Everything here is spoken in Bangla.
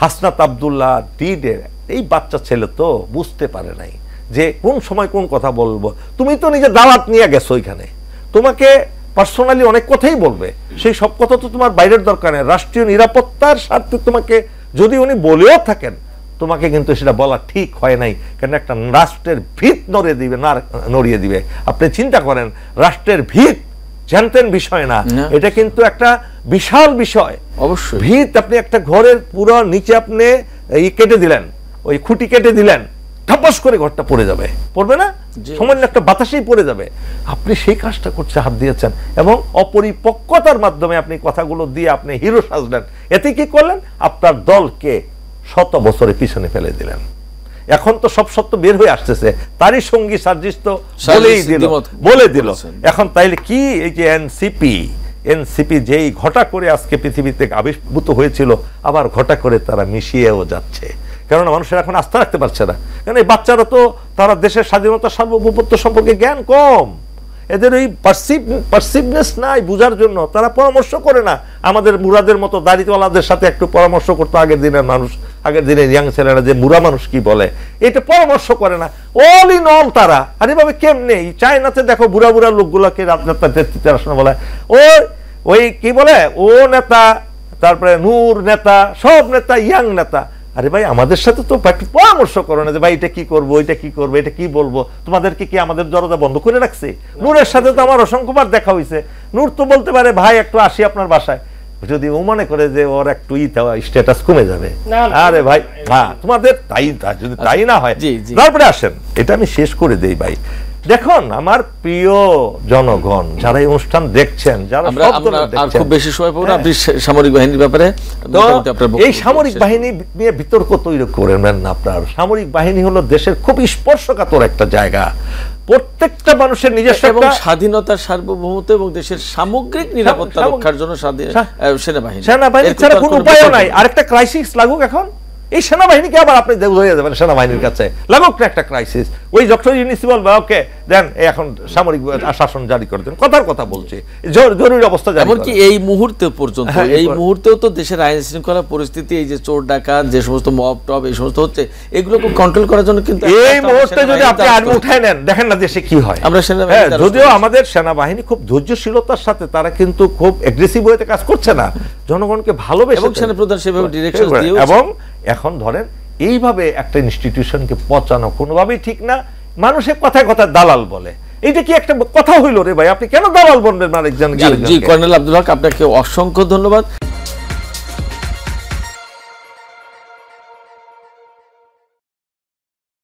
হাসনাত আব্দুল্লাহ ডিডের এই বাচ্চা ছেলে তো বুঝতে পারে নাই যে কোন সময় কোন কথা বলবো। তুমি তো নিজে দাওয়াত নিয়ে গেছো ওইখানে, তোমাকে পার্সোনালি অনেক কথাই বলবে, সেই সব কথা তো তোমার বাইরের দরকার নেই। রাষ্ট্রীয় নিরাপত্তার স্বার্থে তোমাকে যদি উনি বলেও থাকেন, তোমাকে কিন্তু সেটা বলা ঠিক হয় নাই, কারণ একটা রাষ্ট্রের ভিত নড়িয়ে দিবে। আপনি চিন্তা করেন, রাষ্ট্রের ভিত জানতেন বিষয় না, এটা কিন্তু একটা বিশাল বিষয়। অবশ্যই ভিত, আপনি একটা ঘরের পুরো নিচে আপনি কেটে দিলেন, ওই খুঁটি কেটে দিলেন, ঠাপাস করে ঘরটা পড়ে যাবে, পড়বে না? সামান্য একটা বাতাসেই পড়ে যাবে। আপনি সেই কাজটা করতে হাত দিয়েছেন এবং অপরিপক্কতার মাধ্যমে আপনি কথাগুলো দিয়ে আপনি হিরো সাজলেন। এতে কি করলেন? আপনার দলকে শত বছরের পিছনে ফেলে দিলেন। এখন তো সব সত্য বের হয়ে আসতেছে, তারই সঙ্গী সার্জিস তো বলে দিল। এখন তাইলে কি এই যে এনসিপি যেই ঘটা করে আজকে পৃথিবীতে আবির্ভূত হয়েছিল, আবার ঘটা করে তারা মিশিয়েও যাচ্ছে, কারণ মানুষের এখন আস্থা রাখতে পারছে না। কারণ এই বাচ্চারা তো তারা দেশের স্বাধীনতা সার্বভৌমত্ব সম্পর্কে জ্ঞান কম, এদের ওই পারসিভনেস নাই বুঝার জন্য, তারা পরামর্শ করে না। আমাদের মুরাদের মতো দাড়িওয়ালাদের সাথে একটু পরামর্শ করতো আগের দিনের মানুষ, আগের দিনের ইয়াং ছেলেরা, যে মুরা মানুষ কি বলে, এটা পরামর্শ করে না। অল ইন অল তারা আর এভাবে কেমনে চায়নাতে দেখো বুড়া বুড়া লোকগুলোকে রাজনেতার আসনে বলে ওই কি বলে ও নেতা, তারপরে নূর নেতা, সব নেতা ইয়াং নেতা। আরে ভাই, আমাদের সাথে তো পরামর্শ করো না যে ভাই এটা কি করবো, এটা কি করবো, এটা কি বলবো। তোমাদেরকে কি আমাদের দরজা বন্ধ করে রাখছে? নূরের সাথে তো আমার অসংখ্যবার দেখা হয়েছে। নূর তো বলতে পারে ভাই একটু আসি আপনার বাসায়, যদি ও মনে করে যে ওর একটু স্ট্যাটাস কমে যাবে। আরে ভাই, হ্যাঁ তোমাদের তাই, যদি তাই না হয় তারপরে আসেন। এটা আমি শেষ করে দেই ভাই। দেখুন আমার প্রিয় জনগণ, যারা এই অনুষ্ঠান দেখছেন, যারা খুব বেশি সময় পাবো না, আপনি সামরিক বাহিনীর ব্যাপারে, এই সামরিক বাহিনী নিয়ে বিতর্ক তৈরি করবেন না। আপনার সামরিক বাহিনী হলো দেশের খুব স্পর্শকাতর একটা জায়গা। প্রত্যেকটা মানুষের নিজস্ব স্বাধীনতার সার্বভৌমত্ব এবং দেশের সামগ্রিক নিরাপত্তা রক্ষার জন্য সেনাবাহিনী ছাড়া কোনো উপায় নাই। আরেকটা ক্রাইসিস লাগুক এখন, এই সেনাবাহিনীকে আবার আপনি ধরে যাবেন সেনাবাহিনীর কাছে, লাগুক না একটা ক্রাইসিস, ওই ডক্টর ইউনূস বলবে ওকে দেন এখন সামরিক শাসন জারি করে দেন। কথার কথা বলছি, জরুরি অবস্থা জারি। এমনকি এই মুহূর্তে পর্যন্ত, এই মুহূর্তেও তো দেশের আইন শৃঙ্খলা পরিস্থিতি, এই যে চোর ডাকাত, যে সমস্ত মব টব এই সমস্ত হচ্ছে, এগুলোকে কন্ট্রোল করার জন্য কিন্তু এই মুহূর্তে যদি আপনি আর্মি উঠায় নেন, দেখেন না দেশে কি হয়। আমরা যদিও আমাদের সেনাবাহিনী খুব ধৈর্যশীলতার সাথে, তারা কিন্তু খুব এগ্রেসিভ ওয়েতে কাজ করছে না, জনগণকে ভালোবেসে, এবং সেনাপ্রধান সেভাবে ডিরেকশন দিয়েছে। এবং এখন ধরেন এইভাবে একটা ইনস্টিটিউশনকে পচানো কোনোভাবেই ঠিক না। মানুষের কথায় কথায় দালাল বলে, এইটা কি একটা কথা হইল রে ভাই? আপনি কেন দালাল বলবেন আরেকজনকে? জি কর্নেল আব্দুল হক, আপনাকে অসংখ্য ধন্যবাদ।